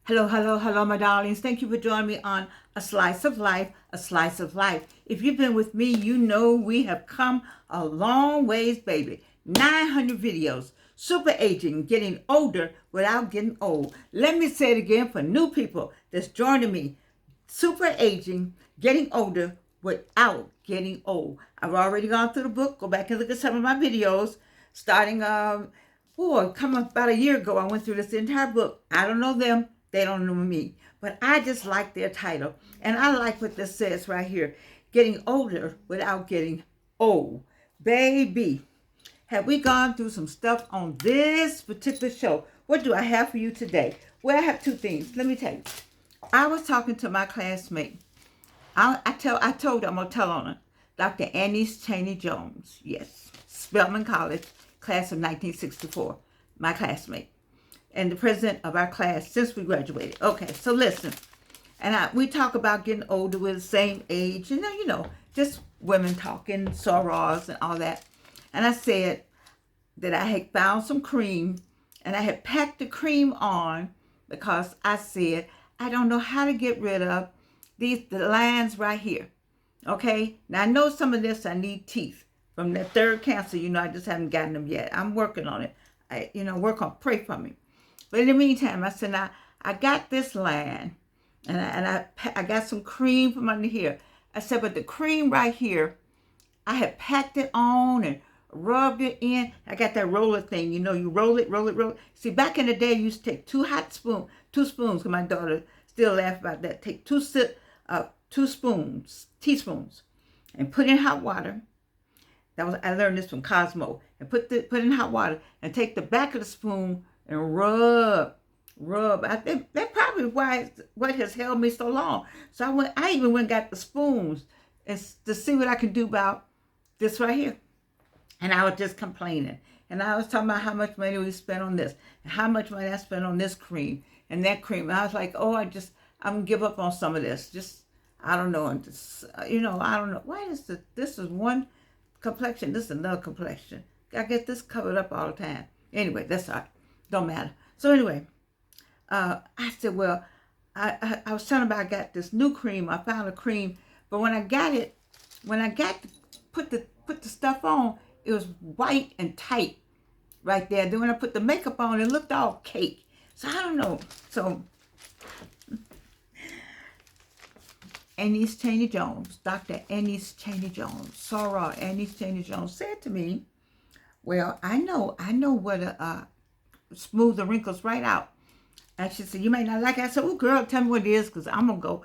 Hello, hello, hello, my darlings. Thank you for joining me on A Slice of Life, A Slice of Life. If you've been with me, you know we have come a long ways, baby. 900 videos. Super aging, getting older without getting old. Let me say it again for new people that's joining me. Super aging, getting older without getting old. I've already gone through the book. Go back and look at some of my videos. Starting, coming about a year ago, I went through this entire book. I don't know them. They don't know me. But I just like their title. And I like what this says right here. Getting older without getting old. Baby, have we gone through some stuff on this particular show? What do I have for you today? Well, I have two things. Let me tell you. I was talking to my classmate. I told her I'm gonna tell on her. Dr. Annie Cheney Jones. Yes. Spelman College, class of 1964. My classmate. And the president of our class since we graduated. Okay, so listen. And we talk about getting older with the same age. Just women talking, sorors and all that. And I said that I had found some cream and I had packed the cream on because I said, I don't know how to get rid of the lines right here. Okay? Now I know some of this I need teeth. From that third cancer, I just haven't gotten them yet. I'm working on it. Pray for me. But in the meantime, I said, now, I got this line, and I got some cream from under here. I said, but the cream right here, I had packed it on and rubbed it in. I got that roller thing, you roll it, roll it, roll it. See, back in the day, I used to take two spoons, because my daughter still laughs about that. Take two teaspoons, and put in hot water. I learned this from Cosmo. And put in hot water and take the back of the spoon and rub. I think that's probably what has held me so long. So I even went and got the spoons to see what I can do about this right here. And I was just complaining. And I was talking about how much money we spent on this and how much money I spent on this cream and that cream. And I was like, I'm gonna give up on some of this. I don't know. And I don't know. Why is this is one complexion, this is another complexion. I get this covered up all the time. Anyway, that's all right. Don't matter. So anyway, I said, well, I was telling about I got this new cream. I found a cream, but when I got to put the stuff on, it was white and tight right there. Then when I put the makeup on, it looked all cake. So I don't know. So Annie Cheney Jones, Dr. Annie Cheney Jones, Sarah Annie Cheney Jones said to me, well, I know what smooth the wrinkles right out. And she said, you may not like it. I said, oh, girl, tell me what it is, because I'm going to go.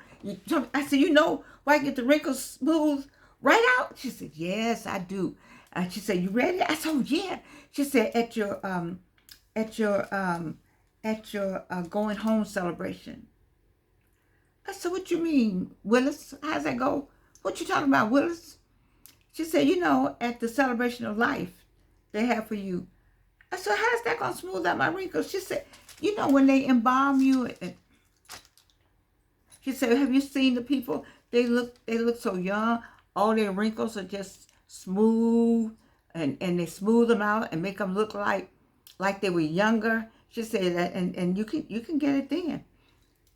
I said, why I get the wrinkles smooth right out? She said, yes, I do. And she said, you ready? I said, oh, yeah. She said, at your going home celebration. I said, what you mean, Willis? How's that go? What you talking about, Willis? She said, at the celebration of life they have for you. I said, how's that going to smooth out my wrinkles? She said, when they embalm you. She said, have you seen the people? They look so young. All their wrinkles are just smooth. And they smooth them out and make them look like they were younger. She said that, and you can get it then.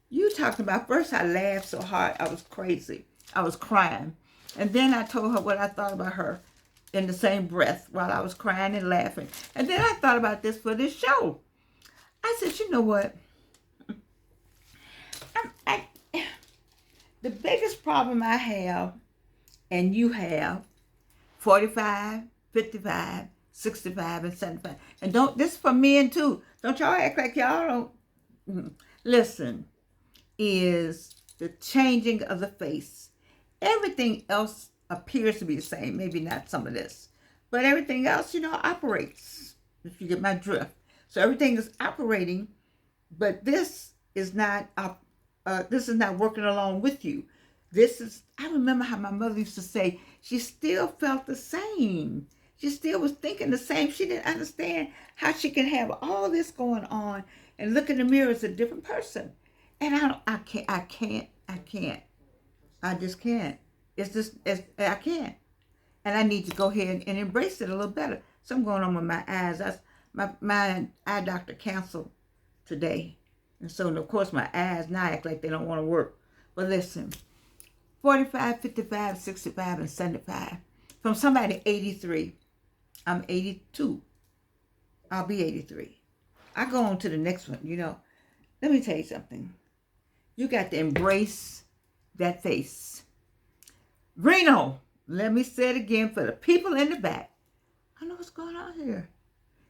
You talking about, first I laughed so hard, I was crazy. I was crying. And then I told her what I thought about her in the same breath while I was crying and laughing. And then I thought about this for this show. I said, you know what? The biggest problem I have, and you have, 45, 55, 65, and 75. And this is for men too. Don't y'all act like y'all don't. Listen. Is the changing of the face. Everything else appears to be the same. Maybe not some of this, but everything else, operates. If you get my drift. So everything is operating, but this is not working along with you. I remember how my mother used to say, she still felt the same. She still was thinking the same. She didn't understand how she can have all this going on and look in the mirror as a different person. And I can't. I just can't. I can't. And I need to go ahead and embrace it a little better. Something going on with my eyes. My eye doctor canceled today. And so, of course, my eyes now act like they don't want to work. But listen, 45, 55, 65, and 75. From somebody 83, I'm 82. I'll be 83. I go on to the next one, Let me tell you something. You got to embrace that face. Reno, let me say it again for the people in the back. I know what's going on here.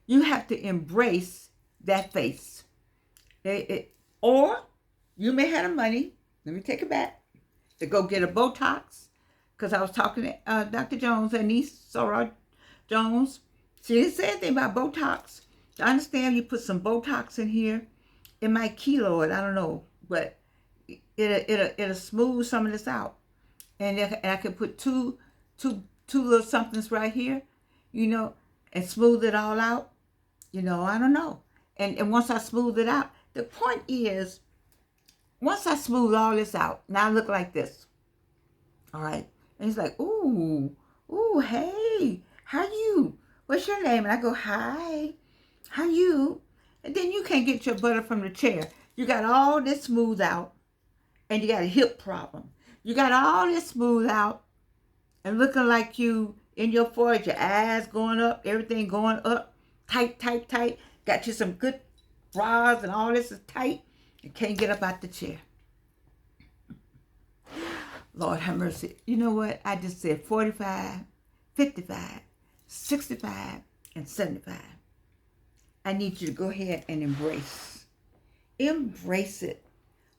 You have to embrace that face. Or you may have the money, let me take it back, to go get a Botox. Because I was talking to Dr. Jones, her niece, Sarah Jones. She didn't say anything about Botox. I understand you put some Botox in here. It might kilo it, I don't know. But it'll smooth some of this out. And I can put two little somethings right here, and smooth it all out. I don't know. And once I smooth it out, the point is, once I smooth all this out, now I look like this. All right. And he's like, ooh, hey, how you? What's your name? And I go, hi, how you? And then you can't get your butter from the chair. You got all this smooth out, and you got a hip problem. You got all this smooth out, and looking like you in your forehead, your eyes going up, everything going up, tight. Got you some good bras, and all this is tight. You can't get up out the chair. Lord have mercy. You know what? I just said 45, 55, 65, and 75. I need you to go ahead and embrace. Embrace it.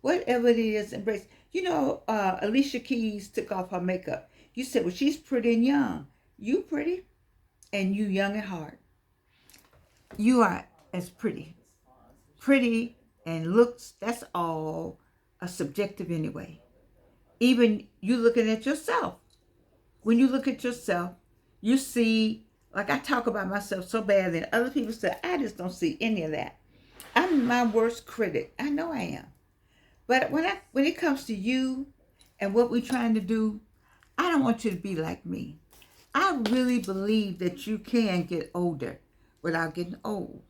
Whatever it is, embrace. Alicia Keys took off her makeup. You said, well, she's pretty and young. You pretty, and you young at heart. You are as pretty. Pretty and looks, that's all a subjective anyway. Even you looking at yourself. When you look at yourself, you see, like I talk about myself so bad that other people say, I just don't see any of that. I'm my worst critic. I know I am. But when it comes to you and what we're trying to do, I don't want you to be like me. I really believe that you can get older without getting old.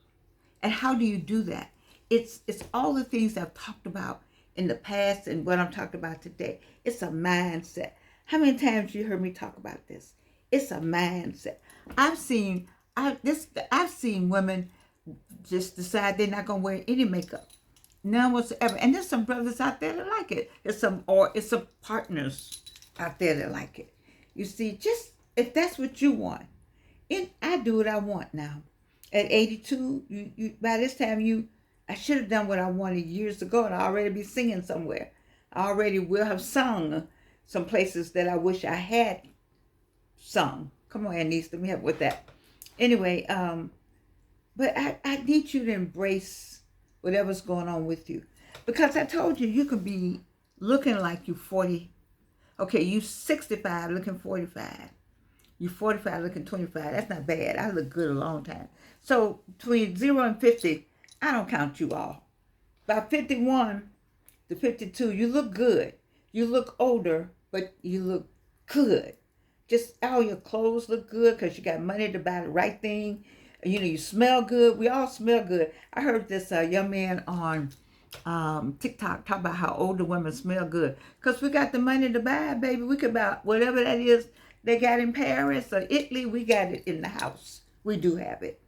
And how do you do that? It's all the things I've talked about in the past and what I'm talking about today. It's a mindset. How many times you heard me talk about this? It's a mindset. I've seen women just decide they're not gonna wear any makeup, none whatsoever. And there's some brothers out there that like it. It's some partners out there that like it. You see, just if that's what you want, and I do what I want now. At 82, you by this time I should have done what I wanted years ago, and I already be singing somewhere. I already will have sung some places that I wish I had sung. Come on, Anise, let me help with that. Anyway, but I need you to embrace whatever's going on with you. Because I told you, you could be looking like you 40. Okay, you 65 looking 45. You 45 looking 25. That's not bad. I look good a long time. So between 0 and 50, I don't count you all. By 51 to 52, you look good. You look older, but you look good. Just all your clothes look good because you got money to buy the right thing. You smell good. We all smell good. I heard this young man on TikTok talk about how older women smell good. Because we got the money to buy it, baby. We could buy whatever that is they got in Paris or Italy. We got it in the house. We do have it.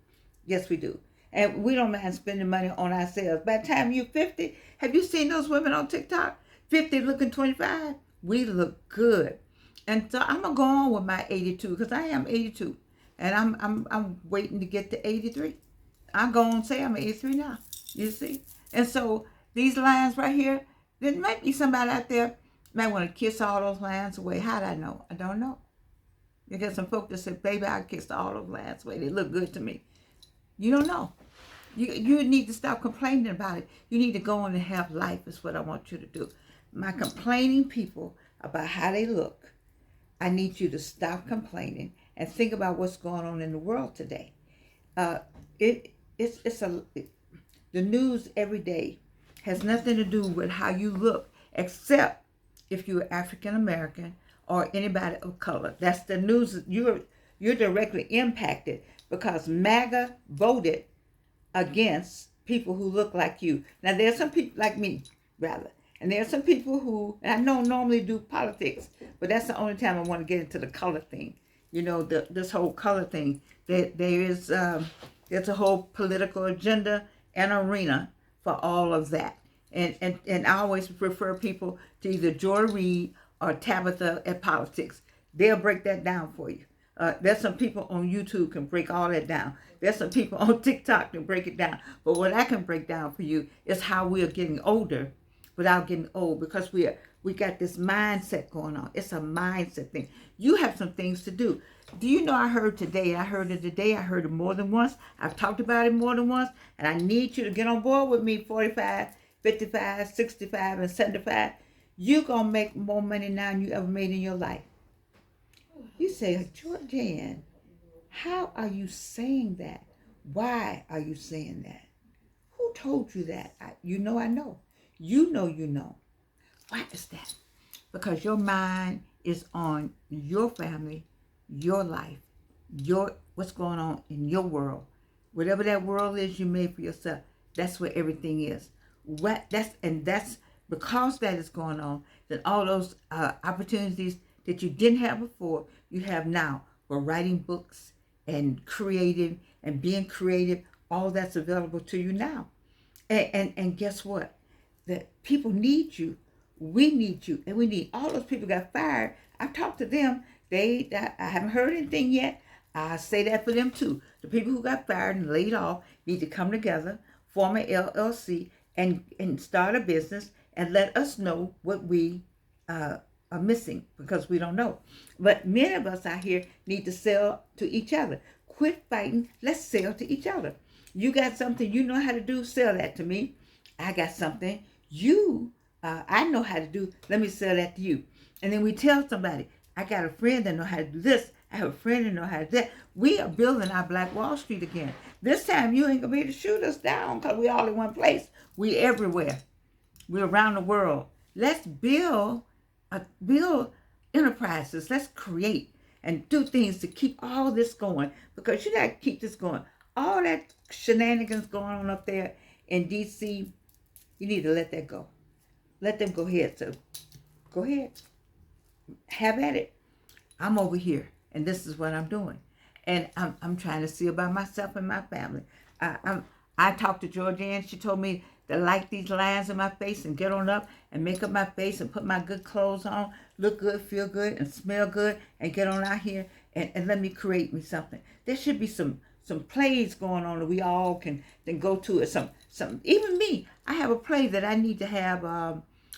Yes, we do. And we don't mind spending money on ourselves. By the time you're 50, have you seen those women on TikTok? 50 looking 25? We look good. And so I'm going to go on with my 82 because I am 82. And I'm waiting to get to 83. I'm going to say I'm 83 now. You see? And so these lines right here, there might be somebody out there might want to kiss all those lines away. How do I know? I don't know. You got some folk that said, baby, I kissed all those lines away. They look good to me. You don't know. You need to stop complaining about it. You need to go on and have life is what I want you to do. My complaining people about how they look, I need you to stop complaining and think about what's going on in the world today. The news every day has nothing to do with how you look, except if you're African American or anybody of color. That's the news. You're directly impacted because MAGA voted against people who look like you. Now, there are some people like me, rather. And there are some people who, and I don't normally do politics, but that's the only time I want to get into the color thing. You know, this whole color thing. There's a whole political agenda and arena for all of that. And I always refer people to either Joy Reid or Tabitha at Politics. They'll break that down for you. There's some people on YouTube can break all that down. There's some people on TikTok can break it down. But what I can break down for you is how we are getting older without getting old, because we got this mindset going on. It's a mindset thing. You have some things to do. Do you know, I heard it more than once. I've talked about it more than once, and I need you to get on board with me. 45, 55, 65, and 75. You're going to make more money now than you ever made in your life. You say, Georgianne, how are you saying that? Why are you saying that? Who told you that? I know. You know. Why is that? Because your mind is on your family, your life, what's going on in your world. Whatever that world is you made for yourself, that's where everything is. That's because that is going on, then all those opportunities that you didn't have before, you have now for writing books and creating and being creative. All that's available to you now. And guess what? That people need you. We need you. And we need all those people got fired. I've talked to them. I haven't heard anything yet. I say that for them too. The people who got fired and laid off need to come together, form an LLC, and start a business and let us know what we are missing, because we don't know. But many of us out here need to sell to each other. Quit fighting. Let's sell to each other. You got something you know how to do, sell that to me. I got something I know how to do. Let me sell that to you. And then we tell somebody, I got a friend that know how to do this. I have a friend that know how to do that. We are building our Black Wall Street again. This time you ain't gonna be able to shoot us down, because we all in one place. We everywhere. We're around the world. Let's build enterprises. Let's create and do things to keep all this going, because you gotta keep this going. All that shenanigans going on up there in DC, you need to let that go. Let them go ahead. So go ahead. Have at it. I'm over here, and this is what I'm doing. And I'm trying to see about myself and my family. I talked to Georgianne. She told me to like these lines in my face and get on up and make up my face and put my good clothes on, look good, feel good, and smell good, and get on out here and let me create me something. There should be some plays going on that we all can then go to. Some even me, I have a play that I need to have.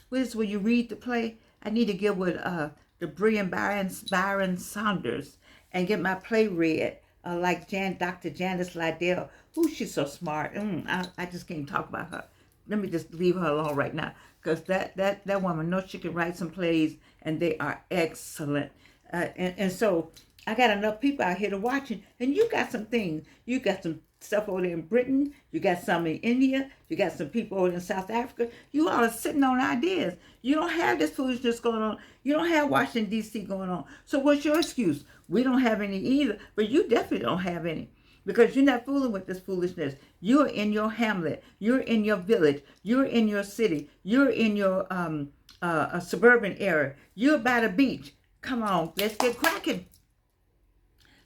When you read the play, I need to get with the brilliant Byron Saunders and get my play read, like Dr. Janice Liddell. Ooh, she's so smart. I just can't talk about her. Let me just leave her alone right now, because that woman knows she can write some plays, and they are excellent. And so I got enough people out here to watching, and you got some things. You got some stuff over there in Britain. You got some in India. You got some people over in South Africa. You all are sitting on ideas. You don't have this foolishness going on. You don't have Washington, D.C. going on. So what's your excuse? We don't have any either, but you definitely don't have any, because you're not fooling with this foolishness. You're in your hamlet. You're in your village. You're in your city. You're in your a suburban area. You're by the beach. Come on, let's get cracking.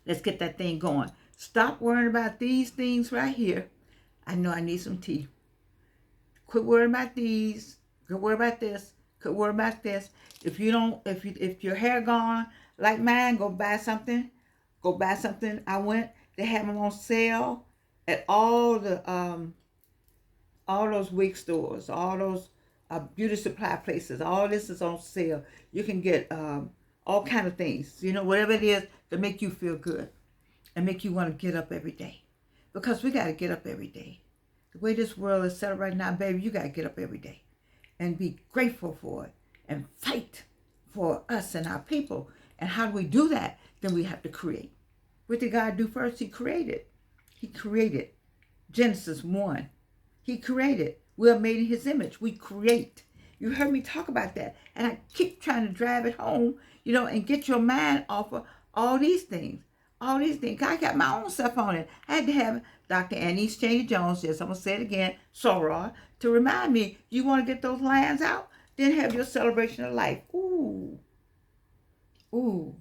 Let's get that thing going. Stop worrying about these things right here. I know I need some tea. Quit worrying about these. Quit worrying about this. Quit worrying about this. If your hair gone like mine, go buy something. Go buy something. They have them on sale at all those wig stores, all those beauty supply places. All this is on sale. You can get all kind of things, whatever it is to make you feel good and make you want to get up every day, because we got to get up every day. The way this world is set up right now, baby, you got to get up every day and be grateful for it and fight for us and our people. And how do we do that? Then we have to create. What did God do first? He created. Genesis 1. He created. We are made in his image. We create. You heard me talk about that. And I keep trying to drive it home, and get your mind off of all these things. all these things. I got my own stuff on it. I had to have Dr. Annie Cheney Jones, yes, I'm going to say it again, Soror, to remind me, you want to get those lines out? Then have your celebration of life. Ooh. Ooh.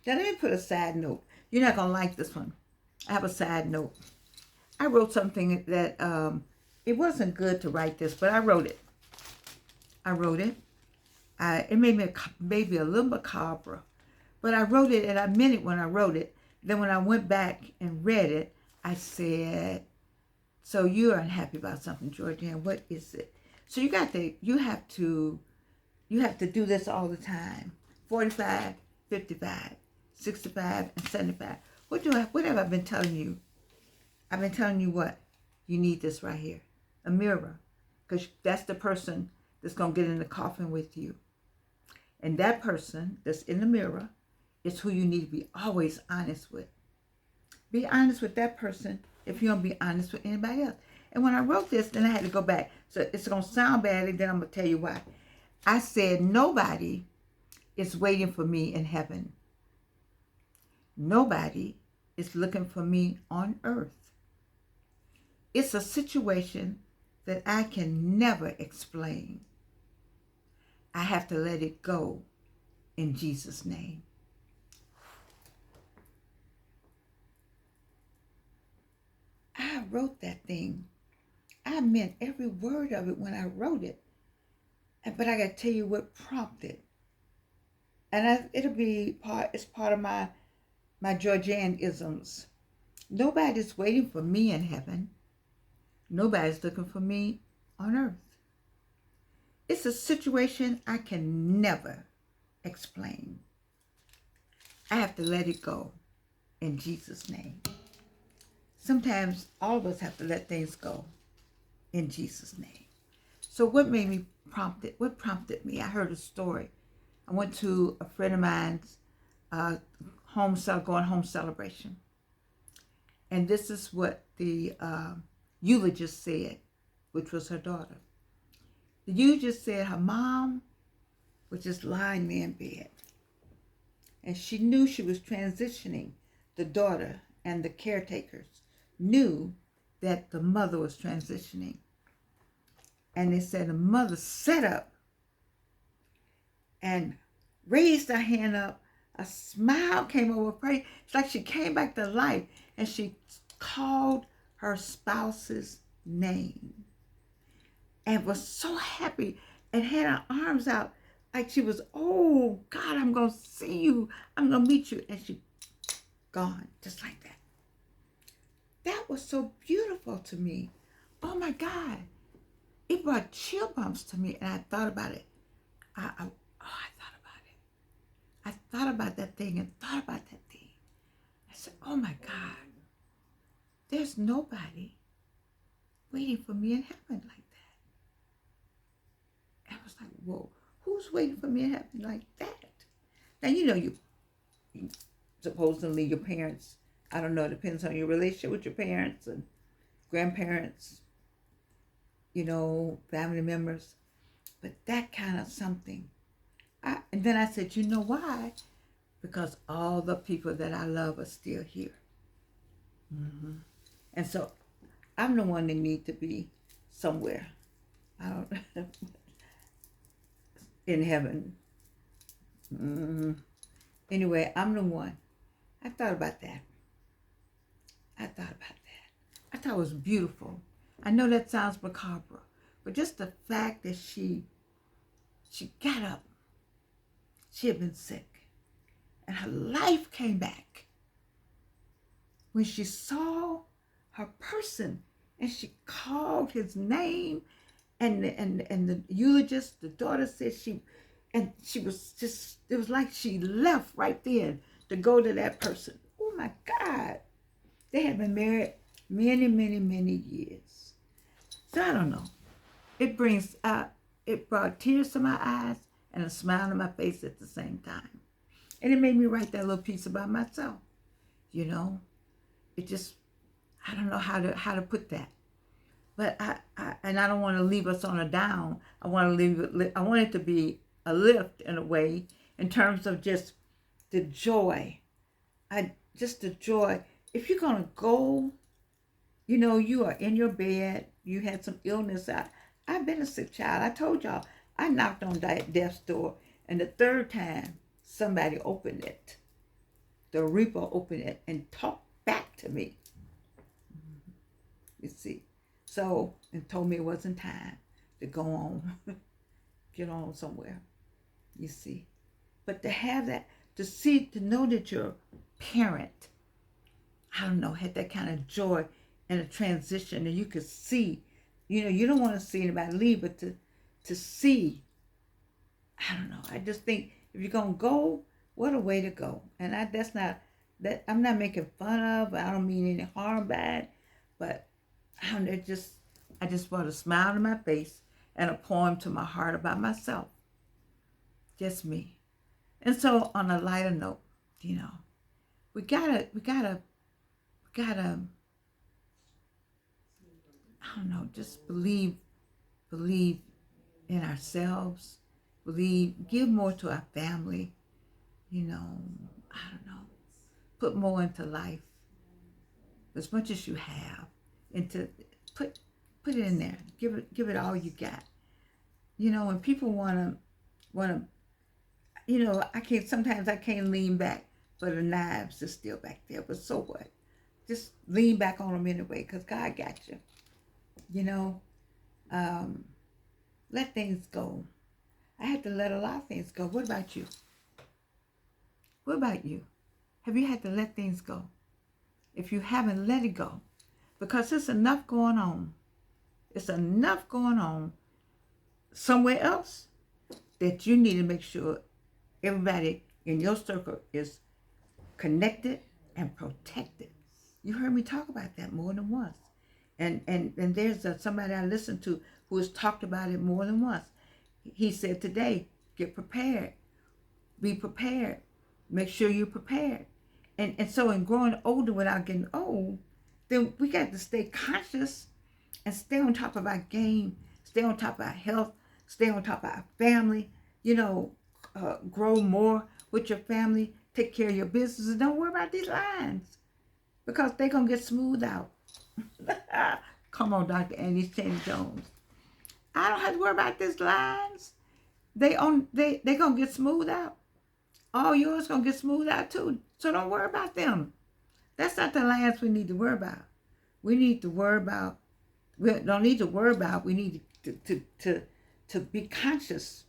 Now let me put a side note. You're not going to like this one. I have a side note. I wrote something that, it wasn't good to write this, but I wrote it. It made me maybe a little macabre. But I wrote it, and I meant it when I wrote it. Then when I went back and read it, I said, so you're unhappy about something, Georgianne. What is it? So you have to do this all the time. 45, 55, 65, and 75. What have I been telling you? I've been telling you what? You need this right here. A mirror. Because that's the person that's going to get in the coffin with you. And that person that's in the mirror is who you need to be always honest with. Be honest with that person if you don't be honest with anybody else. And when I wrote this, then I had to go back. So it's going to sound bad, and then I'm going to tell you why. I said, nobody is waiting for me in heaven. Nobody is looking for me on earth. It's a situation that I can never explain. I have to let it go in Jesus' name. I wrote that thing. I meant every word of it when I wrote it. But I got to tell you what prompted. And it's part of my Georgianne isms. Nobody's waiting for me in heaven. Nobody's looking for me on earth. It's a situation I can never explain. I have to let it go in Jesus' name. Sometimes all of us have to let things go in Jesus' name. So what prompted me? I heard a story. I went to a friend of mine's home celebration. And this is what the eulogist said, which was her daughter. The eulogist said her mom was just lying there in bed. And she knew she was transitioning. The daughter and the caretakers knew that the mother was transitioning. And they said the mother sat up and raised her hand up. A smile came over her face. It's like she came back to life, and she called her spouse's name and was so happy and had her arms out like she was, oh God, I'm going to see you. I'm going to meet you. And she gone just like that. That was so beautiful to me. Oh my God. It brought chill bumps to me, and I thought about it. I thought about it. I thought about that thing and thought about that thing. I said, oh my God, there's nobody waiting for me in heaven like that. And I was like, whoa, who's waiting for me in heaven like that? Now, you supposedly your parents, I don't know, it depends on your relationship with your parents and grandparents, family members, but that kind of something. And then I said, you know why? Because all the people that I love are still here. Mm-hmm. And so I'm the one that need to be somewhere. I don't in heaven. Mm-hmm. Anyway, I'm the one. I thought about that. I thought it was beautiful. I know that sounds macabre, but just the fact that she got up. She had been sick, and her life came back when she saw her person, and she called his name, and the eulogist, the daughter said she was just, it was like she left right then to go to that person. Oh my God. They had been married many, many, many years. So I don't know. It brought tears to my eyes and a smile on my face at the same time. And it made me write that little piece about myself. It just, I don't know how to put that. But I don't want to leave us on a down. I want it to be a lift in a way, in terms of just the joy. just the joy. If you're going to go, you know, you are in your bed, you had some illness. I've been a sick child. I told y'all, I knocked on death's door, and the third time, somebody opened it. The Reaper opened it and talked back to me. You see. So, and told me it wasn't time to go on, get on somewhere. You see. But to have that, to know that your parent, I don't know, had that kind of joy in a transition, and you could see, you know, you don't want to see anybody leave, but to see, I don't know. I just think if you're gonna go, what a way to go. And that's not that I'm not making fun of. I don't mean any harm by it, but I don't know. I just brought a smile to my face and a poem to my heart about myself. Just me. And so, on a lighter note, you know, we gotta, I don't know, just believe in ourselves, give more to our family, you know, I don't know, put more into life, as much as you have, into put it in there, give it all you got, you know. When people wanna, you know, sometimes I can't lean back, but the knives are still back there. But so what? Just lean back on them anyway, because God got you. You know, let things go. I had to let a lot of things go. What about you? What about you? Have you had to let things go? If you haven't, let it go. Because there's enough going on. It's enough going on somewhere else that you need to make sure everybody in your circle is connected and protected. You heard me talk about that more than once. And there's somebody I listened to who has talked about it more than once. He said today, get prepared. Be prepared. Make sure you're prepared. And so in growing older without getting old, then we got to stay conscious and stay on top of our game, stay on top of our health, stay on top of our family, you know, grow more with your family, take care of your business, and don't worry about these lines because they're going to get smoothed out. Come on, Dr. Annie Cheney Jones. I don't have to worry about these lines. They going to get smoothed out. All yours going to get smoothed out too. So don't worry about them. That's not the lines we need to worry about. We need to worry about, we don't need to worry about, we need to be conscious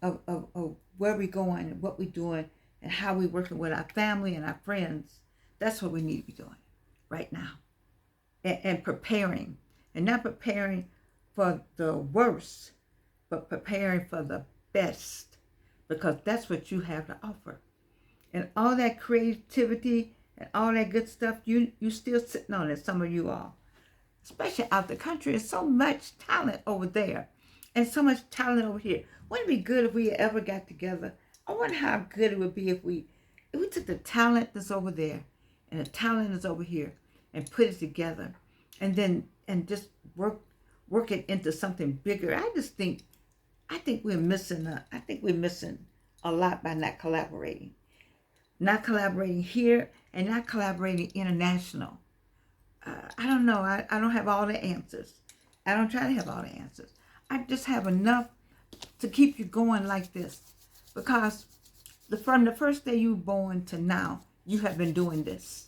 of where we're going and what we're doing and how we're working with our family and our friends. That's what we need to be doing right now. And preparing. And not preparing for the worst, but preparing for the best. Because that's what you have to offer. And all that creativity and all that good stuff, you still sitting on it, some of you all. Especially out the country, there's so much talent over there. And so much talent over here. Wouldn't it be good if we ever got together? I wonder how good it would be if we took the talent that's over there and the talent that's over here and put it together and just work it into something bigger. I think we're missing a lot by not collaborating. Not collaborating here and not collaborating international. I don't know. I don't have all the answers. I don't try to have all the answers. I just have enough to keep you going like this. Because from the first day you were born to now, you have been doing this.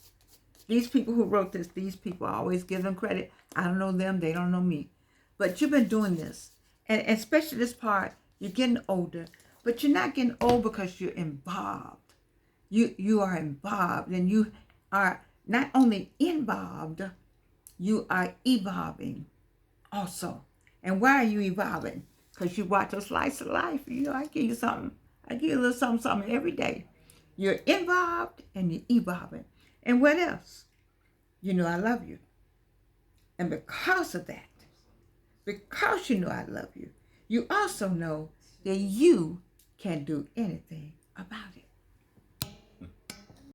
These people who wrote this, these people, I always give them credit. I don't know them. They don't know me. But you've been doing this. And especially this part, you're getting older. But you're not getting old because you're involved. You are involved. And you are not only involved, you are evolving also. And why are you evolving? Because you watch a slice of life. You know, I give you something. I give you a little something every day. You're involved and you're evolving. And what else? You know I love you. And because of that, because you know I love you, you also know that you can't do anything about it.